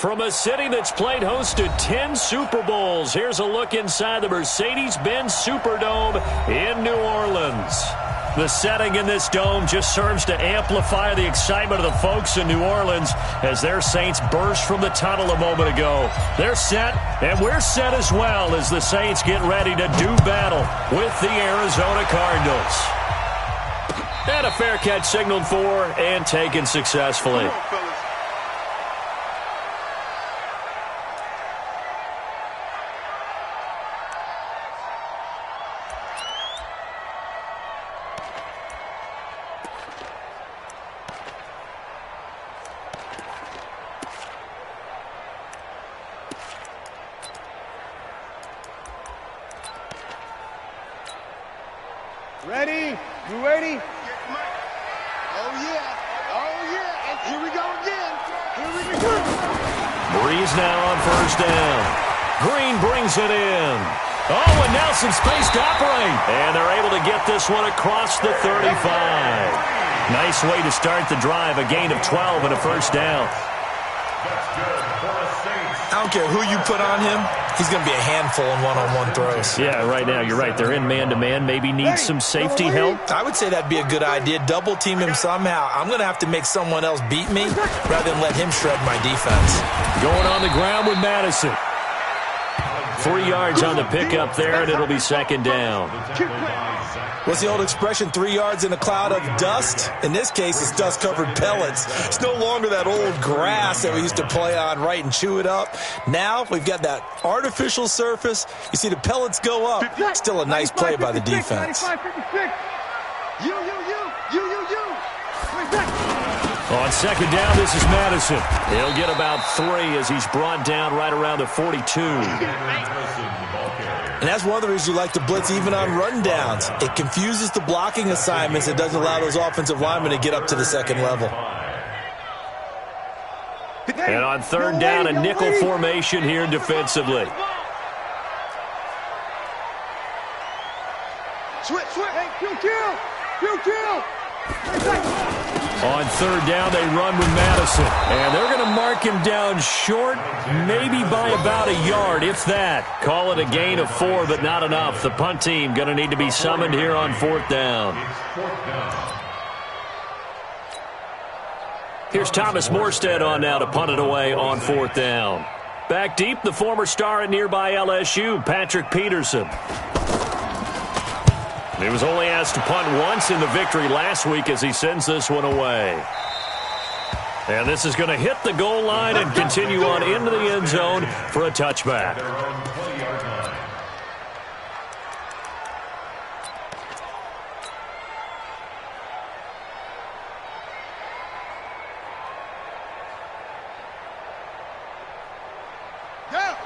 From a city that's played host to 10 Super Bowls, here's a look inside the Mercedes-Benz Superdome in New Orleans. The setting in this dome just serves to amplify the excitement of the folks in New Orleans as their Saints burst from the tunnel a moment ago. They're set, and we're set as well as the Saints get ready to do battle with the Arizona Cardinals. And a fair catch signaled for and taken successfully. Ready? You ready? Oh, yeah. Oh, yeah. And here we go again. Here we go. Breeze now on first down. Green brings it in. Oh, and now some space to operate. And they're able to get this one across the 35. Nice way to start the drive. A gain of 12 and a first down. I don't care who you put on him. He's going to be a handful in one-on-one throws. Yeah, right now, you're right. They're in man-to-man. Maybe needs some safety help. I would say that'd be a good idea. Double team him somehow. I'm going to have to make someone else beat me rather than let him shred my defense. Going on the ground with Madison. 3 yards on the pickup there, and it'll be second down. What's the old expression, 3 yards in a cloud of dust? In this case, it's dust-covered pellets. It's no longer that old grass that we used to play on, right, and chew it up. Now we've got that artificial surface. You see the pellets go up. Still a nice play by the defense. On second down, this is Madison. He'll get about 3 as he's brought down right around the 42. And that's one of the reasons you like to blitz even on rundowns. It confuses the blocking assignments. It doesn't allow those offensive linemen to get up to the second level. And on third down, a nickel formation here defensively. Switch. Hey, kill. On third down, they run with Madison. And they're going to mark him down short, maybe by about a yard, if that. Call it a gain of 4, but not enough. The punt team going to need to be summoned here on fourth down. Here's Thomas Morstead on now to punt it away on fourth down. Back deep, the former star at nearby LSU, Patrick Peterson. He was only asked to punt once in the victory last week as he sends this one away. And this is going to hit the goal line and continue on into the end zone for a touchback.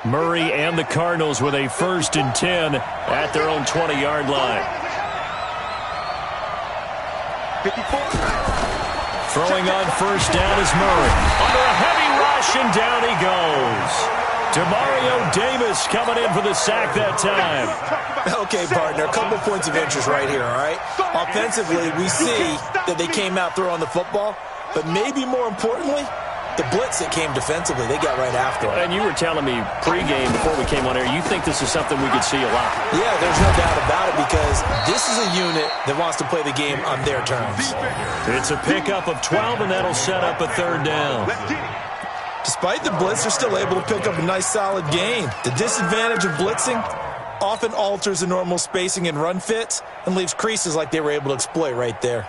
Murray and the Cardinals with a 1st and 10 at their own 20-yard line. 54. Throwing on first down is Murray. Under a heavy rush, and down he goes. Demario Davis coming in for the sack that time. Okay, partner, a couple points of interest right here, all right? Offensively, we see that they came out throwing the football, but maybe more importantly, the blitz that came defensively, they got right after it. And you were telling me pregame before we came on air, you think this is something we could see a lot. Yeah, there's no doubt about it because this is a unit that wants to play the game on their terms. It's a pickup of 12, and that'll set up a third down. Despite the blitz, they're still able to pick up a nice solid gain. The disadvantage of blitzing often alters the normal spacing and run fits and leaves creases like they were able to exploit right there.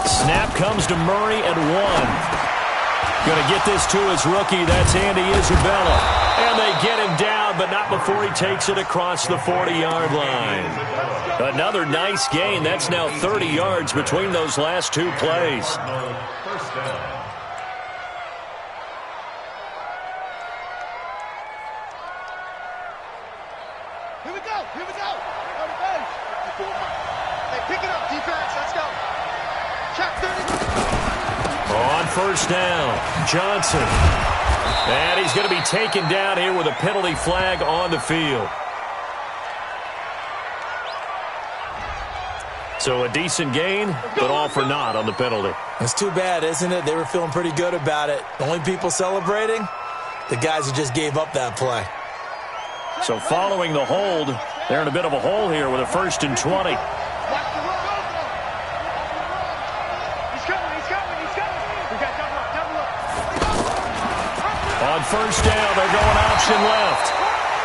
Snap comes to Murray at 1. Going to get this to his rookie. That's Andy Isabella. And they get him down, but not before he takes it across the 40-yard line. Another nice gain. That's now 30 yards between those last 2 plays. Here we go. Here we go. On the base. Hey, pick it up, defense. Let's go. Check 30. On first down, Johnson. And he's going to be taken down here with a penalty flag on the field. So a decent gain, but all for naught on the penalty. It's too bad, isn't it? They were feeling pretty good about it. The only people celebrating, the guys who just gave up that play. So following the hold, they're in a bit of a hole here with a 1st and 20. On first down, they're going option left.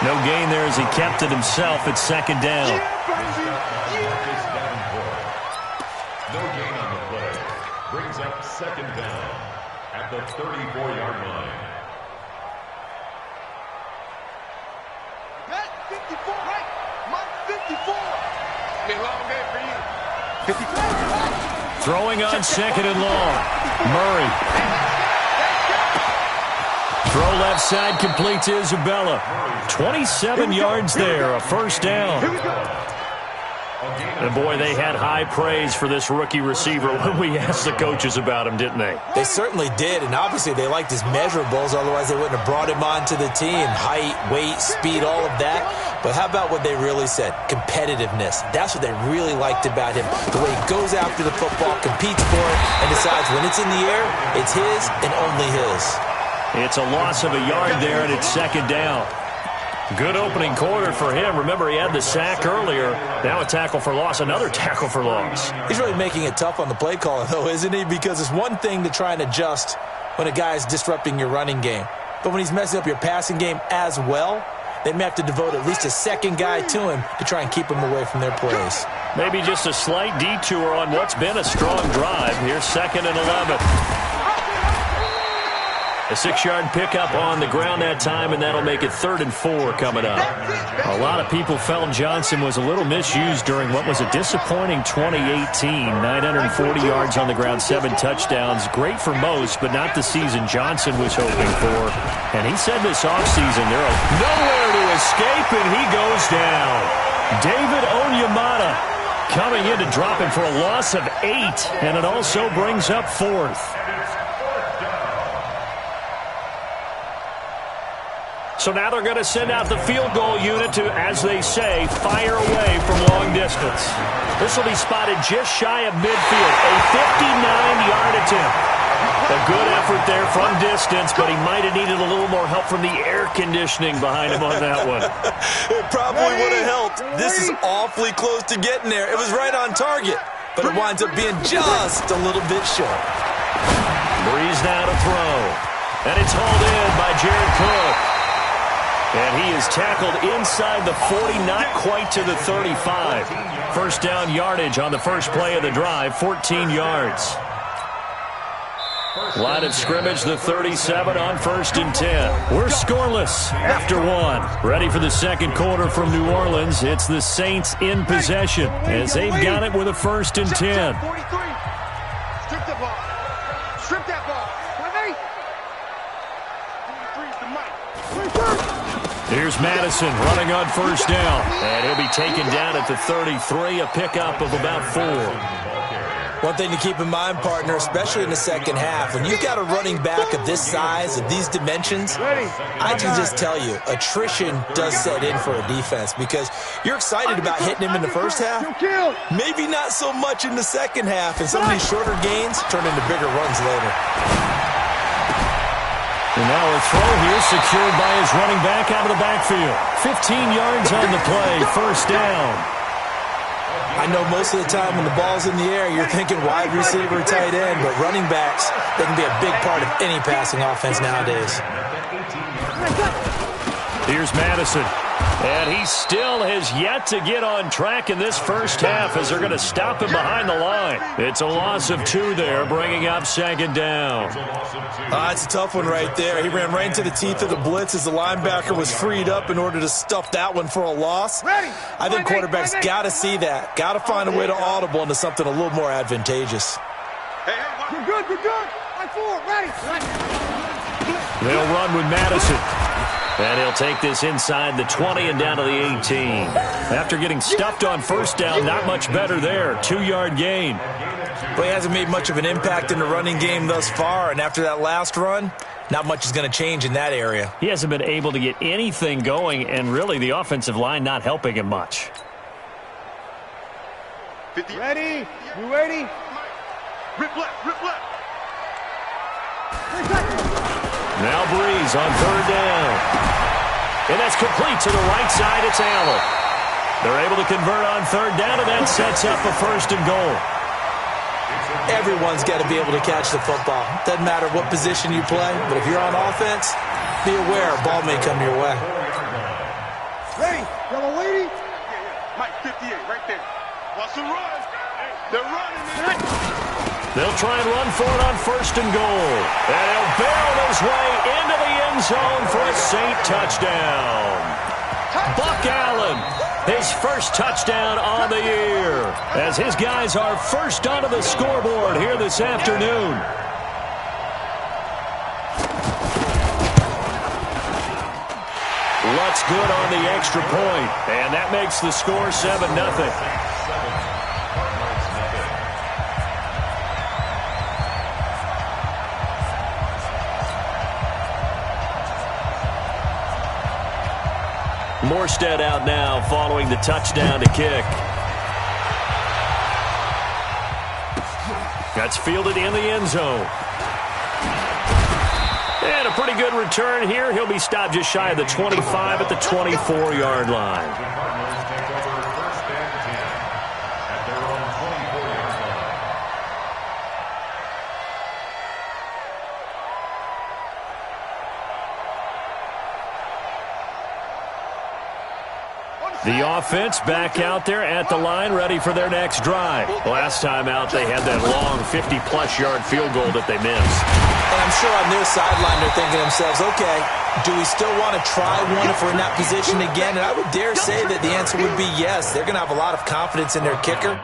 No gain there as he kept it himself at 2nd down. No gain on the play. Brings up 2nd down at the 34-yard line. That's 54, right? Mike, 54. It's been a long day for you. 54. Throwing on 2nd and long. Murray. Throw left side complete to Isabella. 27 yards there, a 1st down. And boy, they had high praise for this rookie receiver when we asked the coaches about him, didn't they? They certainly did, and obviously they liked his measurables, otherwise they wouldn't have brought him onto the team. Height, weight, speed, all of that. But how about what they really said? Competitiveness. That's what they really liked about him. The way he goes after the football, competes for it, and decides when it's in the air, it's his and only his. It's a loss of a yard there, and it's 2nd down. Good opening quarter for him. Remember, he had the sack earlier. Now a tackle for loss, another tackle for loss. He's really making it tough on the play caller, though, isn't he? Because it's one thing to try and adjust when a guy is disrupting your running game. But when he's messing up your passing game as well, they may have to devote at least a second guy to him to try and keep him away from their plays. Maybe just a slight detour on what's been a strong drive. Here's 2nd and 11. A 6-yard pickup on the ground that time, and that'll make it 3rd and 4 coming up. A lot of people felt Johnson was a little misused during what was a disappointing 2018. 940 yards on the ground, 7 touchdowns. Great for most, but not the season Johnson was hoping for. And he said this offseason, they're nowhere to escape, and he goes down. David Onyemata coming in to drop him for a loss of 8, and it also brings up 4th. So now they're going to send out the field goal unit to, as they say, fire away from long distance. This will be spotted just shy of midfield. A 59-yard attempt. A good effort there from distance, but he might have needed a little more help from the air conditioning behind him on that one. It probably would have helped. This is awfully close to getting there. It was right on target, but it winds up being just a little bit short. Breeze now to throw. And it's hauled in by Jared Cook. And he is tackled inside the 40, not quite to the 35. 1st down yardage on the first play of the drive, 14 yards. Line of scrimmage, the 37 on 1st and 10. We're scoreless after 1. Ready for the 2nd quarter from New Orleans. It's the Saints in possession as they've got it with a 1st and 10. Strip that ball. Strip that ball. Here's Madison running on 1st down. And he'll be taken down at the 33, a pickup of about 4. One thing to keep in mind, partner, especially in the second half, when you've got a running back of this size, of these dimensions, I can just tell you, attrition does set in for a defense because you're excited about hitting him in the first half, maybe not so much in the second half, and some of these shorter gains turn into bigger runs later. And now a throw here secured by his running back out of the backfield. 15 yards on the play, 1st down. I know most of the time when the ball's in the air, you're thinking wide receiver, tight end, but running backs, they can be a big part of any passing offense nowadays. Here's Madison. And he still has yet to get on track in this first half as they're going to stop him behind the line. It's a loss of 2 there, bringing up 2nd down. It's a tough one right there. He ran right into the teeth of the blitz as the linebacker was freed up in order to stuff that one for a loss. I think quarterbacks got to see that. Got to find a way to audible into something a little more advantageous. You're good, you're good. 4, ready. They'll run with Madison. And he'll take this inside the 20 and down to the 18. After getting stuffed on first down, not much better there. 2-yard gain. But he hasn't made much of an impact in the running game thus far, and after that last run, not much is going to change in that area. He hasn't been able to get anything going, and really the offensive line not helping him much. Ready? You ready? Rip left, rip left. Now Breeze on third down. And that's complete to the right side. It's Allen. They're able to convert on third down, and that sets up a 1st and goal. Everyone's got to be able to catch the football. Doesn't matter what position you play, but if you're on offense, be aware a ball may come your way. Ready? Y'all waiting? Yeah. Mike 58, right there. Watch them run. They're running, man. They'll try and run for it on 1st and goal. And he'll barrel his way into the end zone for a Saint touchdown. Buck Allen, his first touchdown on the year, as his guys are first onto the scoreboard here this afternoon. What's good on the extra point, and that makes the score 7-0. Morstead out now following the touchdown to kick. That's fielded in the end zone. And a pretty good return here. He'll be stopped just shy of the 25 at the 24-yard line. The offense back out there at the line, ready for their next drive. Last time out, they had that long 50-plus yard field goal that they missed. And I'm sure on their sideline they're thinking to themselves, okay, do we still want to try one if we're in that position again? And I would dare say that the answer would be yes. They're going to have a lot of confidence in their kicker.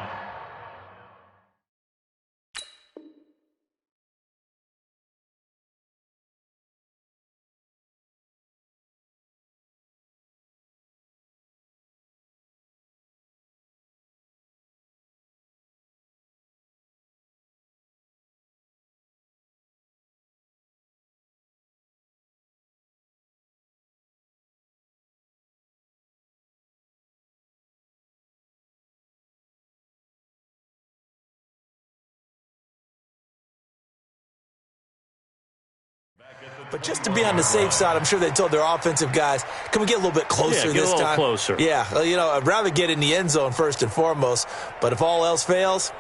But just to be on the safe side, I'm sure they told their offensive guys, can we get a little bit closer this time? Get a little closer. Yeah, you know, I'd rather get in the end zone first and foremost. But if all else fails,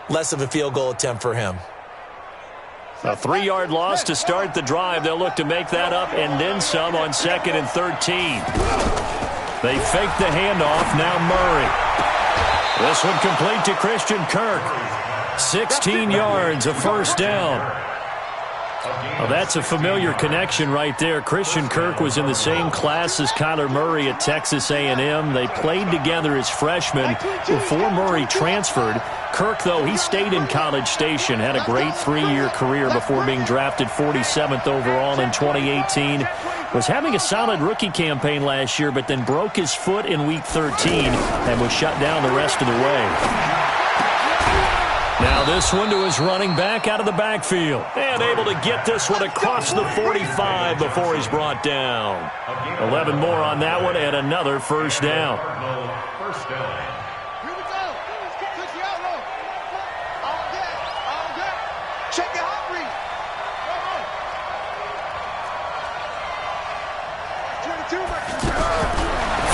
less of a field goal attempt for him. A 3-yard loss to start the drive. They'll look to make that up and then some on 2nd and 13. They fake the handoff. Now Murray. This one complete to Christian Kirk. 16 yards, a 1st down. Well, that's a familiar connection right there. Christian Kirk was in the same class as Kyler Murray at Texas A&M. They played together as freshmen before Murray transferred. Kirk, though, he stayed in College Station, had a great 3-year career before being drafted 47th overall in 2018. Was having a solid rookie campaign last year, but then broke his foot in Week 13 and was shut down the rest of the way. Now this one to his running back out of the backfield. And able to get this one across the 45 before he's brought down. 11 more on that one and another 1st down. First down. Here we go. Switch the outlaw. All good. All good. Check your hot read. Come on.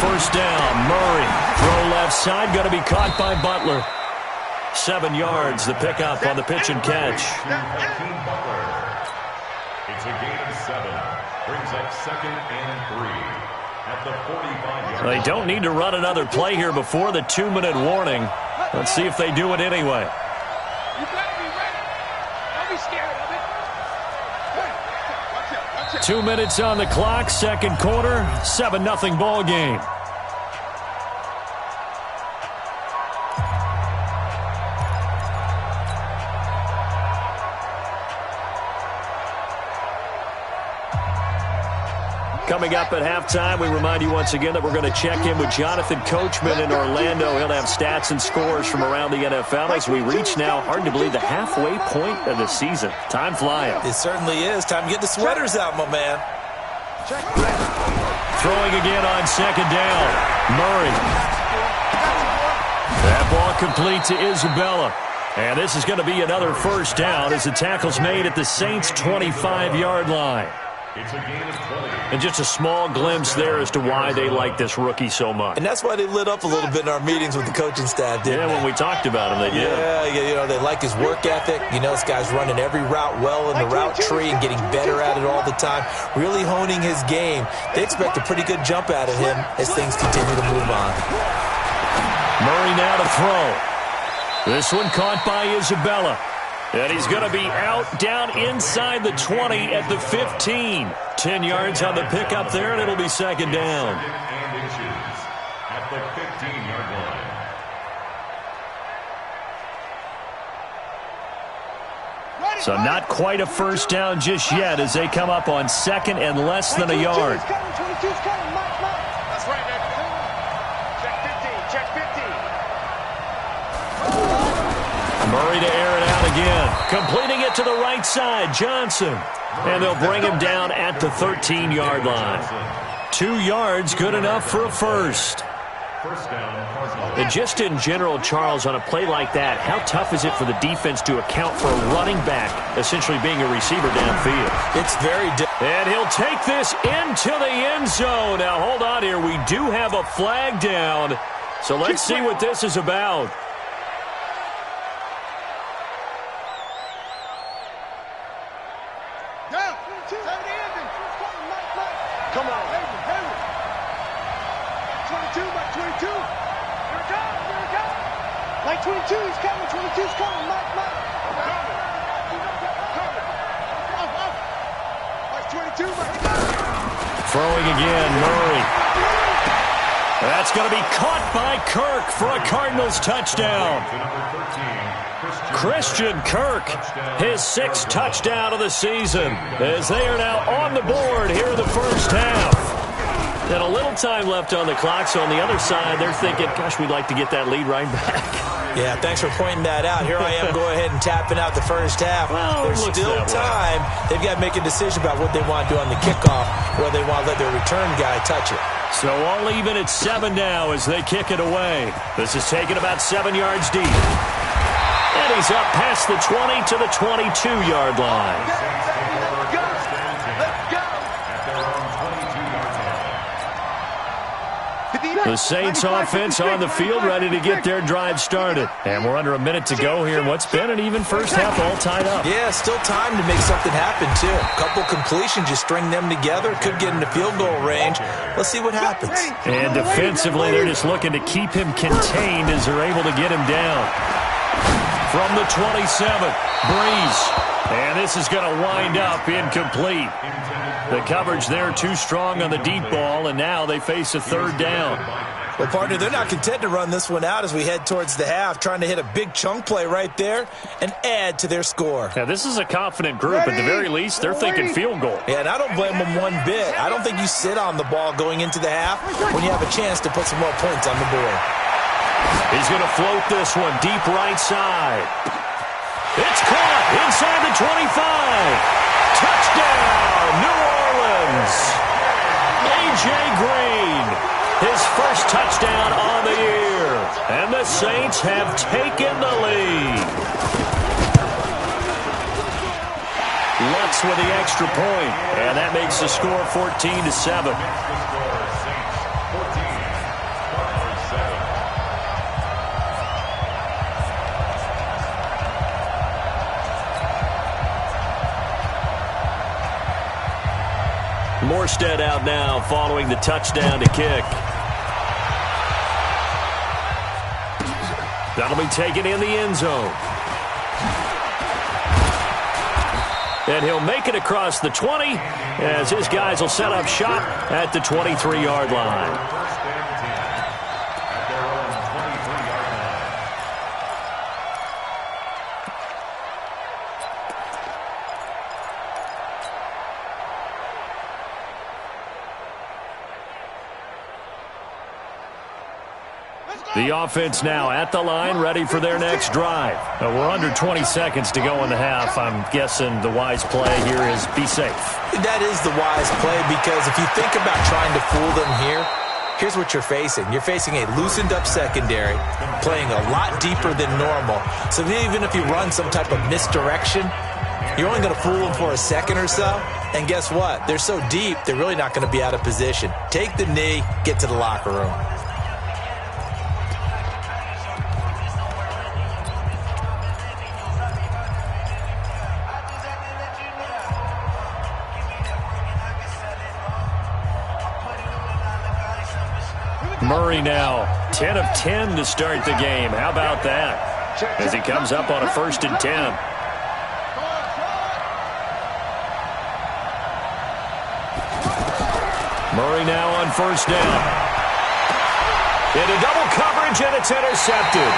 1st down, Murray. Throw left side, going to be caught by Butler. 7 yards, the pickup on the pitch and catch. It's a gain of 7. Brings up 2nd and 3 at the 45-yard line. They don't need to run another play here before the 2-minute warning. Let's see if they do it anyway. You better be ready. Don't be scared of it. Watch out. 2 minutes on the clock, 2nd quarter, 7-0 ball game. Coming up at halftime, we remind you once again that we're going to check in with Jonathan Coachman in Orlando. He'll have stats and scores from around the NFL as we reach now, hard to believe, the halfway point of the season. Time flying. It certainly is. Time to get the sweaters out, my man. Throwing again on second down. Murray. That ball complete to Isabella. And this is going to be another first down as the tackle's made at the Saints' 25-yard line. It's a gain of 20. And just a small glimpse there as to why they like this rookie so much. And that's why they lit up a little bit in our meetings with the coaching staff, didn't they? When we talked about him, they did. Yeah, they like his work ethic. This guy's running every route well in the route tree and getting better at it all the time, really honing his game. They expect a pretty good jump out of him as things continue to move on. Murray now to throw. This one caught by Isabella. And he's going to be out down inside the 20 at the 15. 10 yards on the pickup there, and it'll be second down. And inches at the 15-yard line. So not quite a first down just yet as they come up on second and less than a yard. That's right, man. Check 15. Murray to air it out again. Completing it to the right side, Johnson. And they'll bring him down at the 13-yard line. 2 yards, good enough for a first. First down, Cardinals. And just in general, Charles, on a play like that, how tough is it for the defense to account for a running back essentially being a receiver downfield? It's very difficult. And he'll take this into the end zone. Now, hold on here. We do have a flag down. So let's see what this is about. Come on. 22, Mike 22. Here it comes, Mike 22, he's coming, 22's coming, Mike. Mike 22, Mike. Throwing again, Murray. That's going to be caught by Kirk for a Cardinals touchdown. Christian Kirk, his 6th touchdown of the season, as they are now on the board here in the first half. And a little time left on the clock, so on the other side, they're thinking, gosh, we'd like to get that lead right back. Yeah, thanks for pointing that out. Here I am, go ahead and tapping out the first half. Well, there's still time. They've got to make a decision about what they want to do on the kickoff, whether they want to let their return guy touch it. So all even at 7 now as they kick it away. This is taken about 7 yards deep. And he's up past the 20 to the 22-yard line. The Saints offense on the field, ready to get their drive started. And we're under a minute to go here in what's been an even first half, all tied up. Yeah, still time to make something happen, too. A couple completions, just string them together. Could get into field goal range. Let's see what happens. And defensively, they're just looking to keep him contained as they're able to get him down. From the 27, Breeze. And this is going to wind up incomplete. The coverage there too strong on the deep ball, and now they face a third down. Well, partner, they're not content to run this one out as we head towards the half, trying to hit a big chunk play right there and add to their score. Now, this is a confident group. At the very least, they're thinking field goal. Yeah, and I don't blame them one bit. I don't think you sit on the ball going into the half when you have a chance to put some more points on the board. He's going to float this one deep right side. It's caught inside the 25. Touchdown, New Orleans. A.J. Green, his first touchdown on the year. And the Saints have taken the lead. Lutz with the extra point, and that makes the score 14-7. Morstead out now following the touchdown to kick. That'll be taken in the end zone. And he'll make it across the 20 as his guys will set up shop at the 23-yard line. The offense now at the line, ready for their next drive. We're under 20 seconds to go in the half. I'm guessing the wise play here is be safe. That is the wise play, because if you think about trying to fool them here, here's what you're facing. You're facing a loosened-up secondary, playing a lot deeper than normal. So even if you run some type of misdirection, you're only going to fool them for a second or so. And guess what? They're so deep, they're really not going to be out of position. Take the knee, get to the locker room. Murray now, 10 of 10 to start the game. How about that? As he comes up on a 1st and 10. Murray now on 1st down. Into double coverage, and it's intercepted.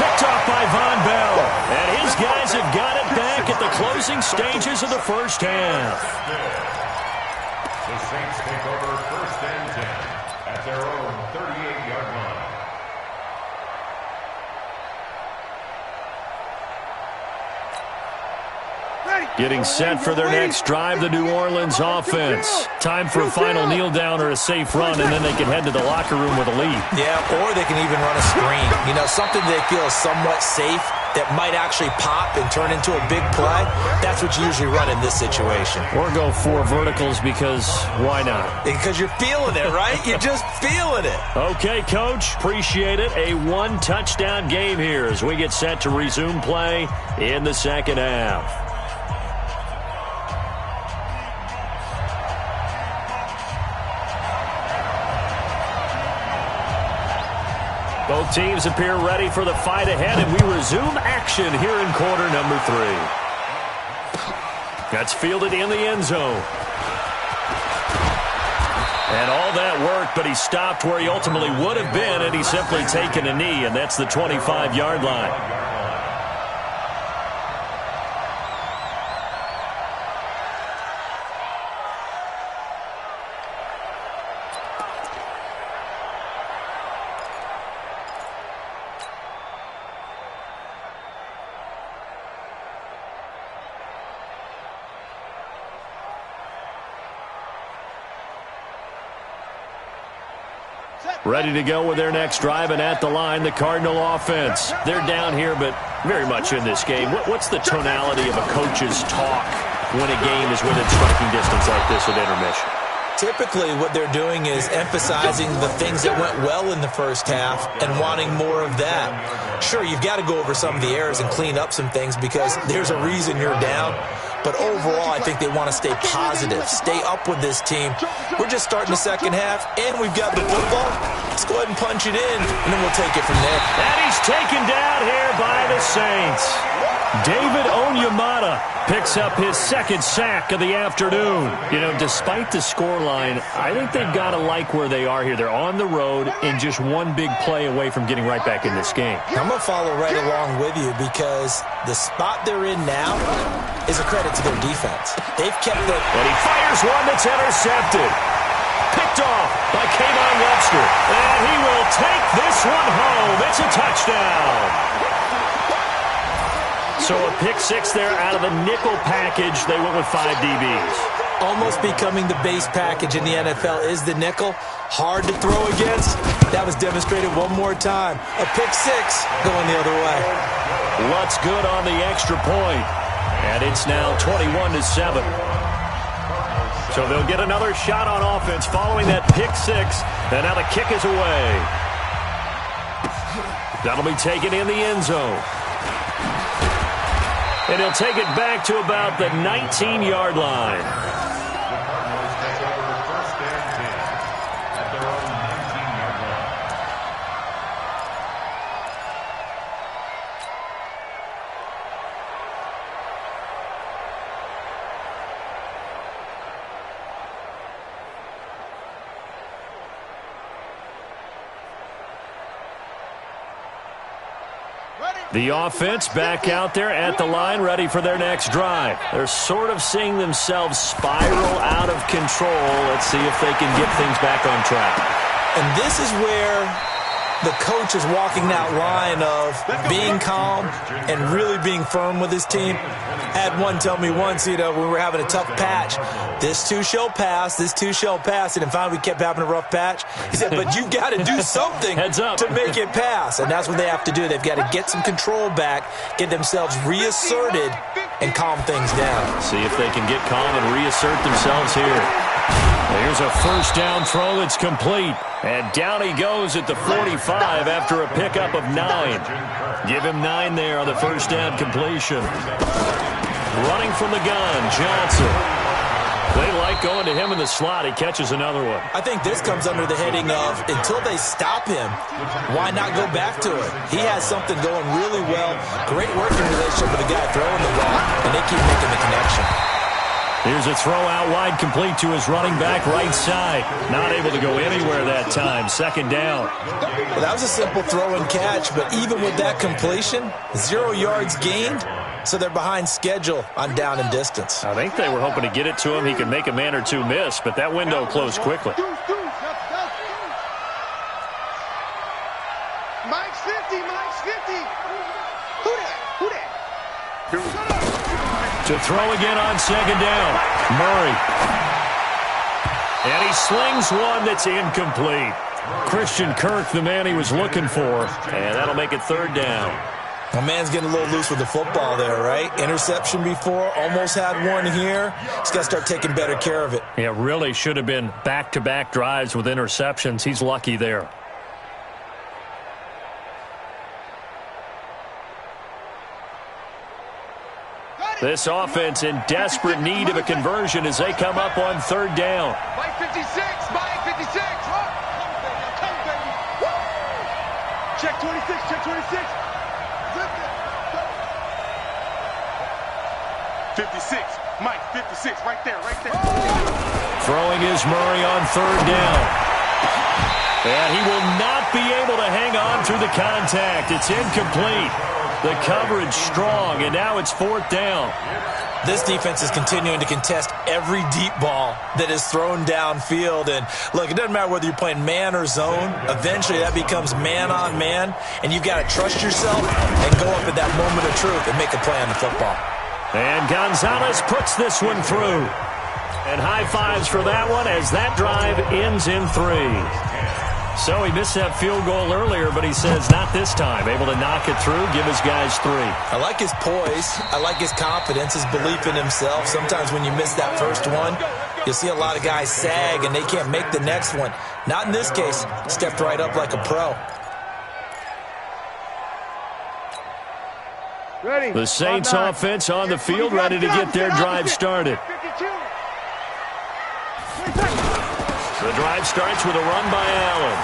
Picked off by Von Bell. And his guys have got it back at the closing stages of the first half. The Saints take over 1st and 10 at their own 38-yard line. Getting set for their next drive, the New Orleans offense. Time for a final kneel down or a safe run, and then they can head to the locker room with a lead. Yeah, or they can even run a screen. You know, something they feel is somewhat safe that might actually pop and turn into a big play. That's what you usually run in this situation. Or go 4 verticals, because why not? Because you're feeling it, right? You're just feeling it. Okay, Coach. Appreciate it. A 1-touchdown game here as we get set to resume play in the second half. Both teams appear ready for the fight ahead, and we resume action here in quarter number 3. That's fielded in the end zone. And all that work, but he stopped where he ultimately would have been, and he's simply taken a knee, and that's the 25-yard line. Ready to go with their next drive, and at the line, the Cardinal offense. They're down here, but very much in this game. What's the tonality of a coach's talk when a game is within striking distance like this at intermission? Typically, what they're doing is emphasizing the things that went well in the first half and wanting more of that. Sure, you've got to go over some of the errors and clean up some things because there's a reason you're down. But overall, I think they want to stay positive, stay up with this team. We're just starting the second half, and we've got the football. Let's go ahead and punch it in, and then we'll take it from there. And he's taken down here by the Saints. David Onyemata picks up his 2nd sack of the afternoon. You know, despite the scoreline, I think they've got to like where they are here. They're on the road and just one big play away from getting right back in this game. I'm going to follow right along with you because the spot they're in now is a credit to their defense. They've kept the... And he fires one that's intercepted. Picked off by Kayvon Webster. And he will take this one home. It's a touchdown. So a pick 6 there out of the nickel package. They went with 5 DBs. Almost becoming the base package in the NFL is the nickel. Hard to throw against. That was demonstrated one more time. A pick 6 going the other way. Lutz good on the extra point. And it's now 21-7. So they'll get another shot on offense following that pick 6. And now the kick is away. That'll be taken in the end zone. And he'll take it back to about the 19-yard line. The Cardinals take over 1st and 10 at their own 19-yard line. The offense back out there at the line, ready for their next drive. They're sort of seeing themselves spiral out of control. Let's see if they can get things back on track. And this is where the coach is walking that line of being calm and really being firm with his team. I had one tell me once, when we were having a tough patch, this too shall pass, this too shall pass, and then finally we kept having a rough patch. He said, but you got to do something to make it pass, and that's what they have to do. They've got to get some control back, get themselves reasserted, and calm things down. See if they can get calm and reassert themselves here. Here's a first down throw that's complete. And down he goes at the 45 after a pickup of 9. Give him 9 there on the first down completion. Running from the gun, Johnson. They like going to him in the slot. He catches another one. I think this comes under the heading of until they stop him, why not go back to it? He has something going really well. Great working relationship with the guy throwing the ball, and they keep making the connection. Here's a throw out wide, complete to his running back right side. Not able to go anywhere that time. Second down. Well, that was a simple throw and catch, but even with that completion, 0 yards gained, so they're behind schedule on down and distance. I think they were hoping to get it to him. He could make a man or two miss, but that window closed quickly. Mike's 50, Mike's 50. Who that? To throw again on second down. Murray. And he slings one that's incomplete. Christian Kirk, the man he was looking for. And that'll make it third down. My man's getting a little loose with the football there, right? Interception before, almost had one here. He's got to start taking better care of it. Yeah, really should have been back-to-back drives with interceptions. He's lucky there. This offense in desperate need of a conversion as they come up on third down. Mike 56, Mike 56. Come, baby. Check 26, check 26. 56, Mike 56, right there. Throwing is Murray on third down. And he will not be able to hang on through the contact. It's incomplete. The coverage strong, and now it's fourth down. This defense is continuing to contest every deep ball that is thrown downfield. And, look, it doesn't matter whether you're playing man or zone. Eventually, that becomes man-on-man, and you've got to trust yourself and go up at that moment of truth and make a play on the football. And Gonzalez puts this one through. And high fives for that one as that drive ends in 3. So he missed that field goal earlier, but he says not this time. Able to knock it through, give his guys 3. I like his poise. I like his confidence, his belief in himself. Sometimes when you miss that first one, you'll see a lot of guys sag and they can't make the next one. Not in this case. Stepped right up like a pro. Ready. The Saints offense on the field, ready to get their drive started. The drive starts with a run by Allen.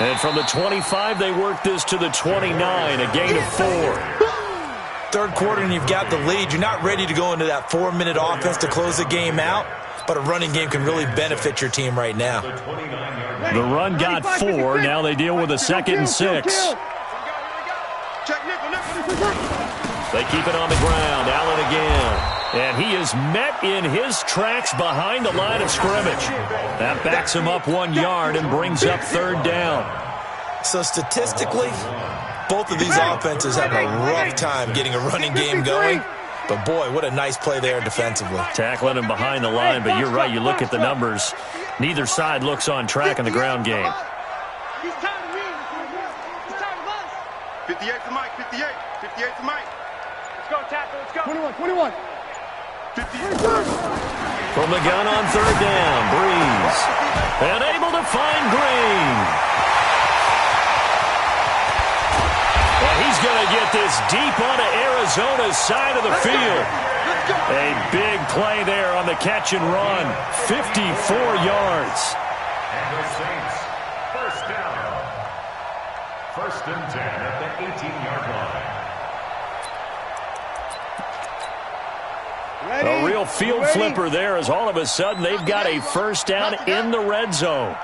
And from the 25, they work this to the 29, a gain of 4. Third quarter and you've got the lead. You're not ready to go into that 4-minute offense to close the game out, but a running game can really benefit your team right now. The run got 4. Now they deal with a 2nd and 6. They keep it on the ground. Allen again. And he is met in his tracks behind the line of scrimmage. That backs him up 1 yard and brings up third down. So statistically, both of these offenses have a rough time getting a running game going. But, boy, what a nice play there defensively. Tackling him behind the line, but you're right. You look at the numbers. Neither side looks on track in the ground game. 58 to Mike, 58. 58 to Mike. Let's go, tackle, let's go. 21. 58. From the gun on third down, Breeze. And able to find Green. And he's going to get this deep onto Arizona's side of the field. A big play there on the catch and run. 54 yards. And the Saints, first down. 1st and 10 at the 18-yard line. A real field flipper there as all of a sudden they've got a first down in the red zone.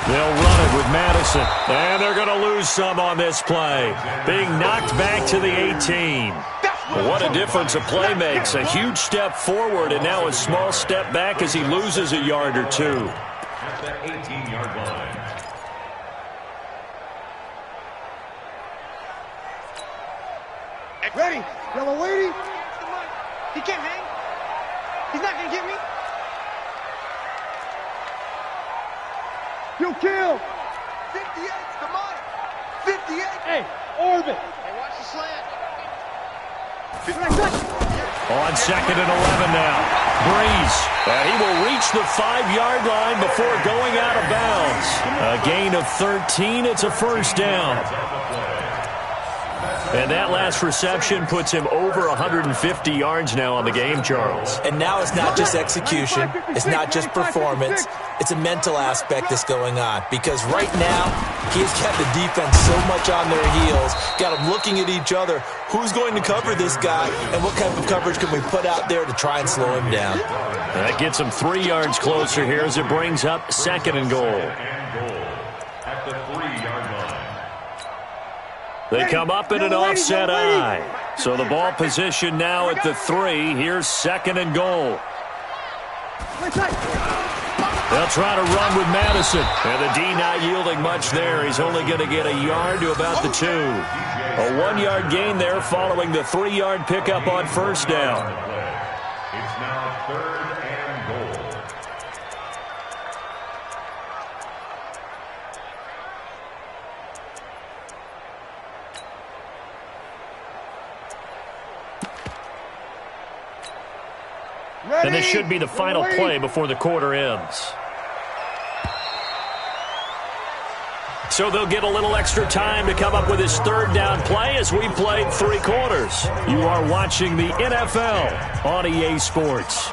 They'll run it with Madison. And they're going to lose some on this play. Being knocked back to the 18. What a difference a play makes. A huge step forward and now a small step back as he loses a yard or 2. at the 18-yard line. Ready. Yellow lady. He can't hang. He's not going to get me. You kill. 58, come on. 58. Hey, orbit. Hey, watch the slant. On 2nd and 11 now. Breeze. And he will reach the 5-yard line before going out of bounds. A gain of 13. It's a first down. And that last reception puts him over 150 yards now on the game, Charles. And now it's not just execution. It's not just performance. It's a mental aspect that's going on. Because right now, he's kept the defense so much on their heels, got them looking at each other. Who's going to cover this guy, and what type of coverage can we put out there to try and slow him down? That gets him 3 yards closer here as it brings up 2nd and goal. At the 3-yard line. They come up in an offset eye. So the ball position now at the 3. Here's 2nd and goal. They'll try to run with Madison. And the D not yielding much there. He's only going to get a yard to about the 2. A 1-yard gain there following the 3-yard pickup on first down. It's now 3rd and goal. And this should be the final play before the quarter ends. So they'll get a little extra time to come up with his 3rd down play as we played 3 quarters. You are watching the NFL on EA Sports.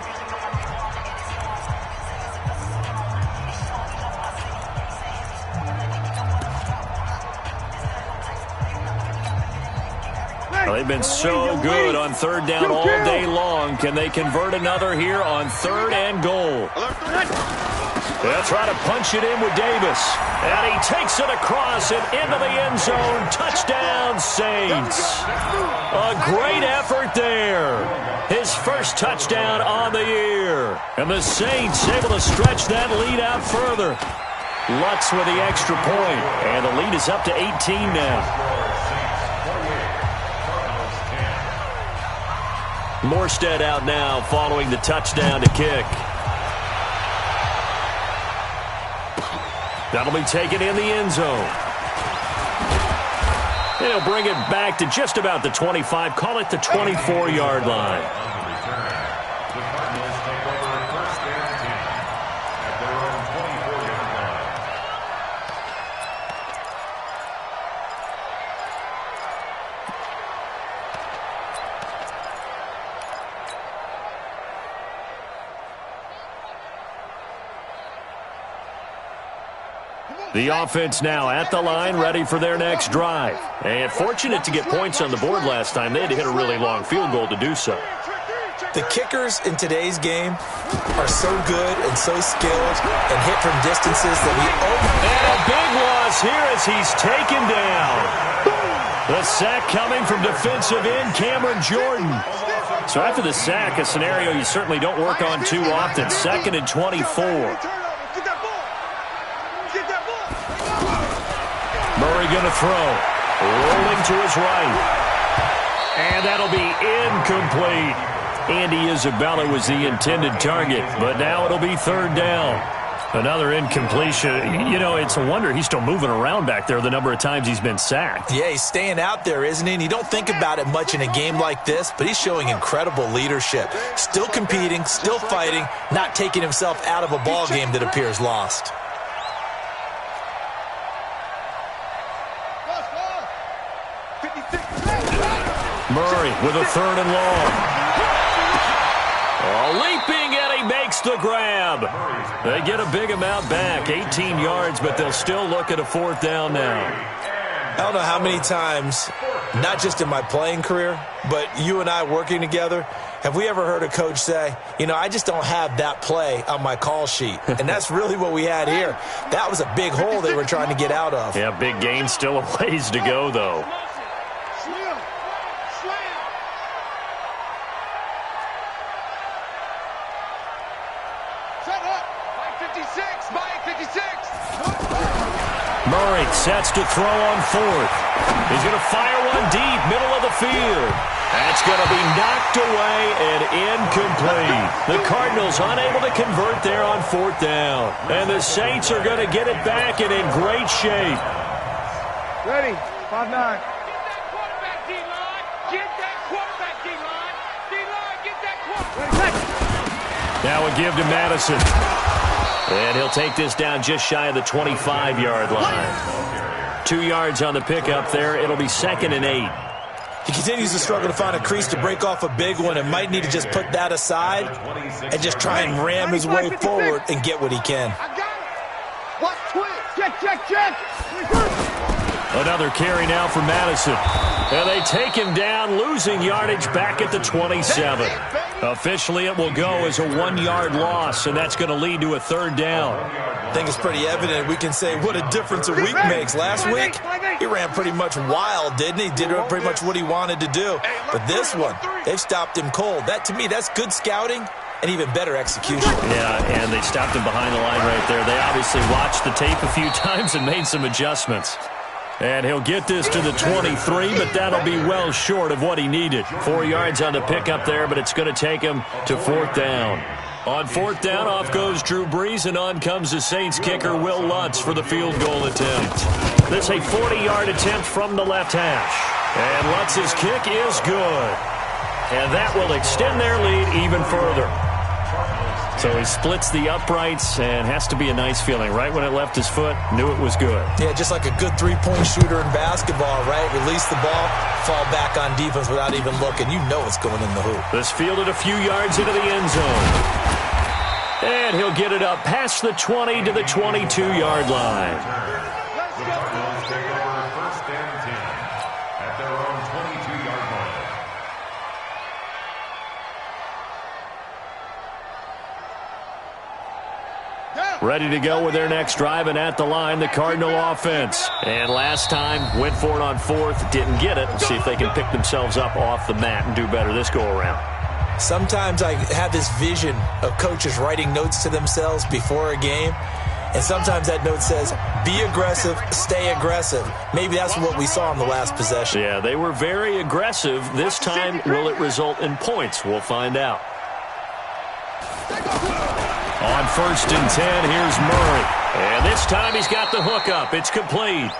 Well, they've been so good on 3rd down all day long. Can they convert another here on 3rd and goal? They'll try to punch it in with Davis. And he takes it across and into the end zone. Touchdown, Saints. A great effort there. His first touchdown on the year. And the Saints able to stretch that lead out further. Lutz with the extra point. And the lead is up to 18 now. Morstead out now following the touchdown to kick. That'll be taken in the end zone. He'll bring it back to just about the 25, call it the 24-yard line. The Cardinals take over 1st and 10 at their own 24-yard line. The offense now at the line, ready for their next drive. And fortunate to get points on the board last time. They had to hit a really long field goal to do so. The kickers in today's game are so good and so skilled and hit from distances that we And a big loss here as he's taken down. The sack coming from defensive end Cameron Jordan. So after the sack, a scenario you certainly don't work on too often. 2nd and 24. Murray going to throw. Rolling to his right. And that'll be incomplete. Andy Isabella was the intended target, but now it'll be 3rd down. Another incompletion. You know, it's a wonder he's still moving around back there the number of times he's been sacked. Yeah, he's staying out there, isn't he? And you don't think about it much in a game like this, but he's showing incredible leadership. Still competing, still fighting, not taking himself out of a ball game that appears lost. Murray with a 3rd and long. Leaping, and he makes the grab. They get a big amount back, 18 yards, but they'll still look at a 4th down now. I don't know how many times, not just in my playing career, but you and I working together, have we ever heard a coach say, you know, I just don't have that play on my call sheet. And that's really what we had here. That was a big hole they were trying to get out of. Yeah, big gain, still a ways to go, though. Murray sets to throw on fourth. He's going to fire one deep, middle of the field. That's going to be knocked away and incomplete. The Cardinals unable to convert there on fourth down. And the Saints are going to get it back and in great shape. Ready, 5-9. Now a give to Madison. And he'll take this down just shy of the 25-yard line. 2 yards on the pickup there. It'll be 2nd and 8. He continues to struggle to find a crease to break off a big one and might need to just put that aside and just try and ram his way forward and get what he can. I got it. Watch twist. Check. Another carry now for Madison. And they take him down, losing yardage back at the 27. Officially, it will go as a 1-yard loss, and that's going to lead to a 3rd down. I think it's pretty evident. We can say what a difference a week makes. Last week, he ran pretty much wild, didn't he? Did pretty much what he wanted to do. But this one, they've stopped him cold. That, to me, that's good scouting and even better execution. Yeah, and they stopped him behind the line right there. They obviously watched the tape a few times and made some adjustments. And he'll get this to the 23, but that'll be well short of what he needed. 4 yards on the pickup there, but it's going to take him to 4th down. On 4th down, off goes Drew Brees, and on comes the Saints kicker, Will Lutz, for the field goal attempt. This a 40-yard attempt from the left hash. And Lutz's kick is good. And that will extend their lead even further. So he splits the uprights, and has to be a nice feeling. Right when it left his foot, knew it was good. Yeah, just like a good three-point shooter in basketball, right? Release the ball, fall back on defense without even looking. You know it's going in the hoop. This fielded a few yards into the end zone. And he'll get it up past the 20 to the 22-yard line. The Cardinals take over 1st and 10 at their own 22-yard line. Ready to go with their next drive, and at the line, the Cardinal offense. And last time, went for it on 4th, didn't get it. We'll see if they can pick themselves up off the mat and do better this go-around. Sometimes I have this vision of coaches writing notes to themselves before a game, and sometimes that note says, be aggressive, stay aggressive. Maybe that's what we saw in the last possession. Yeah, they were very aggressive. This time, will it result in points? We'll find out. On 1st and 10, here's Murray. And this time he's got the hook up. It's complete.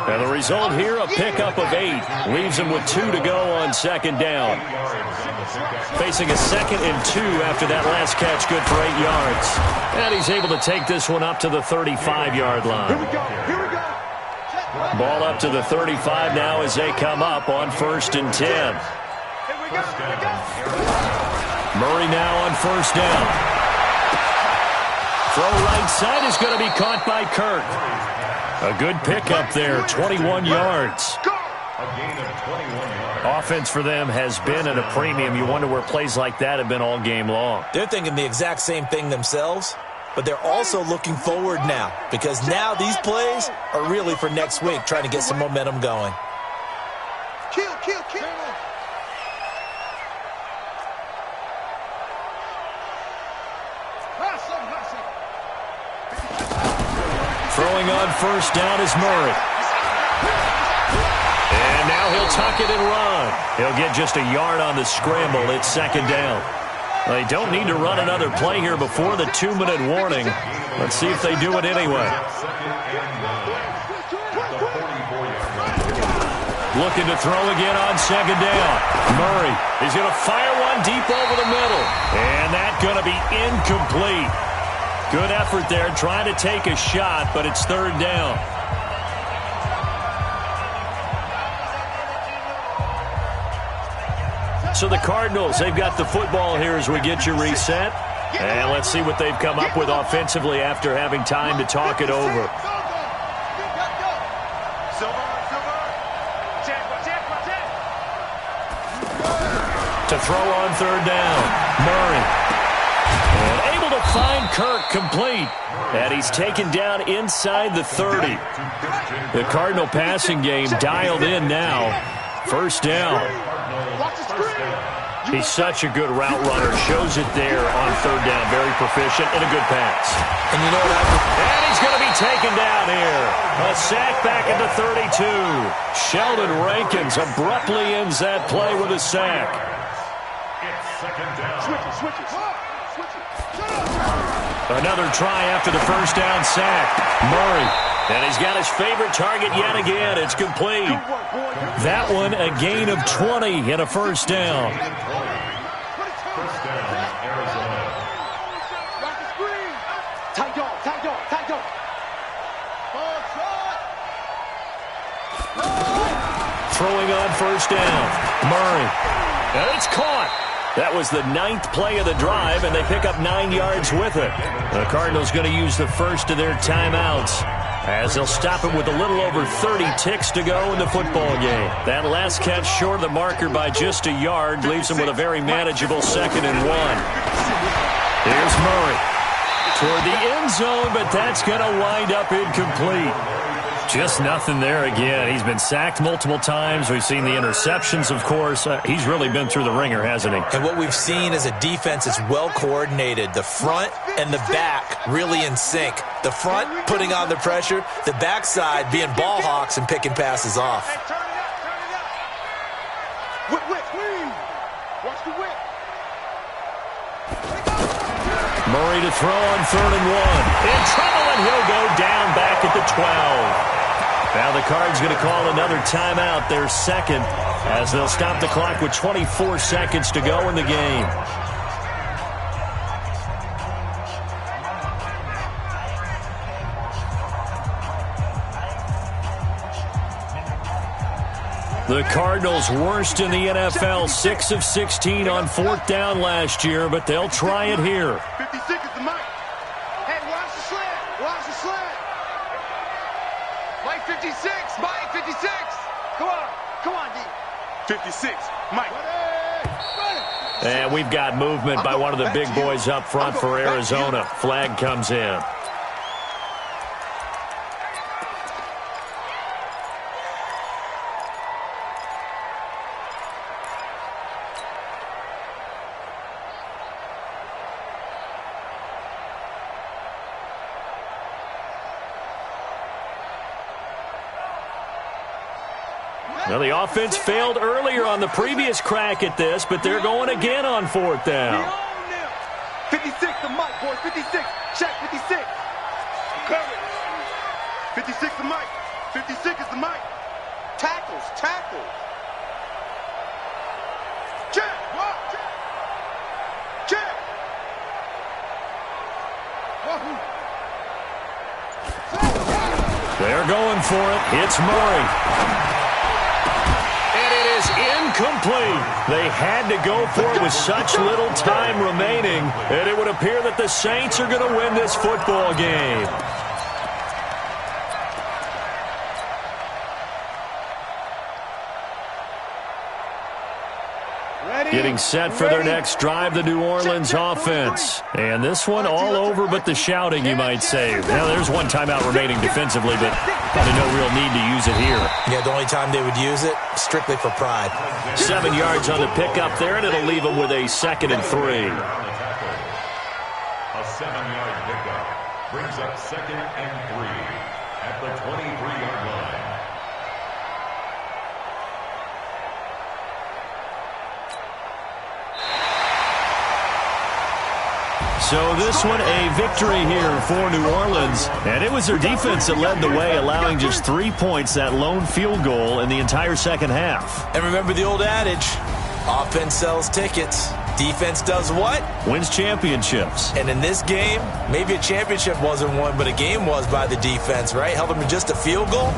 And the result here, a pickup of 8. Leaves him with 2 to go on 2nd down. Facing a 2nd and 2 after that last catch, good for 8 yards. And he's able to take this one up to the 35-yard line. Here we go. Ball up to the 35 now as they come up on 1st and 10. Murray now on 1st down. Throw right side is going to be caught by Kirk. A good pickup there, 21 yards. A gain of 21 yards. Offense for them has been at a premium. You wonder where plays like that have been all game long. They're thinking the exact same thing themselves, but they're also looking forward now, because now these plays are really for next week, trying to get some momentum going. Kill. Throwing on 1st down is Murray. And now he'll tuck it and run. He'll get just a yard on the scramble. It's 2nd down. They don't need to run another play here before the 2-minute warning. Let's see if they do it anyway. Looking to throw again on 2nd down. Murray is going to fire one deep over the middle. And that's going to be incomplete. Good effort there, trying to take a shot, but it's 3rd down. So the Cardinals, they've got the football here as we get you reset. And let's see what they've come up with offensively after having time to talk it over. To throw on 3rd down, Murray. And able to find Kirk complete. And he's taken down inside the 30. The Cardinal passing game dialed in now. 1st down. Watch the screen. He's such a good route runner. Shows it there on third down. Very proficient and a good pass. And you know what And he's going to be taken down here. A sack back at the 32. Sheldon Rankins abruptly ends that play with a sack. It's second down. Switch it. Another try after the first down sack. Murray. And he's got his favorite target yet again. It's complete. That one a gain of 20 and a first down. First down, Arizona. Tight dog. Throwing on first down. Murray. And it's caught. That was the 9th play of the drive, and they pick up 9 yards with it. The Cardinals going to use the first of their timeouts, as they'll stop it with a little over 30 ticks to go in the football game. That last catch short of the marker by just a yard leaves them with a very manageable 2nd and 1. Here's Murray toward the end zone, but that's going to wind up incomplete. Just nothing there again. He's been sacked multiple times. We've seen the interceptions, of course. He's really been through the ringer, hasn't he? And what we've seen is a defense that's well coordinated. The front and the back really in sync. The front putting on the pressure, the backside being ball hawks and picking passes off. Whip. Watch the whip. Murray to throw on 3rd and 1. In trouble, and he'll go down back at the 12. Now the Cards going to call another timeout, their 2nd, as they'll stop the clock with 24 seconds to go in the game. The Cardinals worst in the NFL, 6 of 16 on 4th down last year, but they'll try it here. 56 is the mic. Hey, watch the slant. Mike 56. Mike 56. Come on, D. 56. Mike. And we've got movement by one of the big boys up front for Arizona. Flag comes in. Well, the offense failed earlier on the previous crack at this, but they're going again on 4th down. 56 the mic, boys. 56. Check 56. Cover it. 56 the mic. 56 is the mic. Tackles. Check. They're going for it. It's Murray. Incomplete. They had to go for it with such little time remaining, and it would appear that the Saints are going to win this football game. Getting set for their next drive, the New Orleans offense. And this one all over but the shouting, you might say. Now, there's one timeout remaining defensively, but probably no real need to use it here. Yeah, the only time they would use it, strictly for pride. 7 yards on the pickup there, and it'll leave them with a 2nd and 3. A 7-yard pickup brings up 2nd and 3 at the 23-yard line. So this one a victory here for New Orleans, and it was their defense that led the way, allowing just 3 points, that lone field goal in the entire second half. And remember the old adage, offense sells tickets, defense does what? Wins championships. And in this game, maybe a championship wasn't won, but a game was by the defense, right? Held them to just a field goal.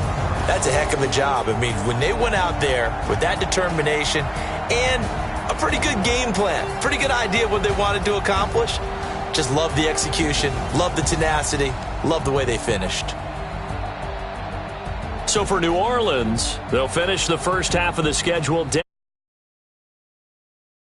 That's a heck of a job. I mean, when they went out there with that determination and a pretty good game plan, pretty good idea of what they wanted to accomplish, just love the execution, love the tenacity, love the way they finished. So for New Orleans, they'll finish the first half of the schedule down.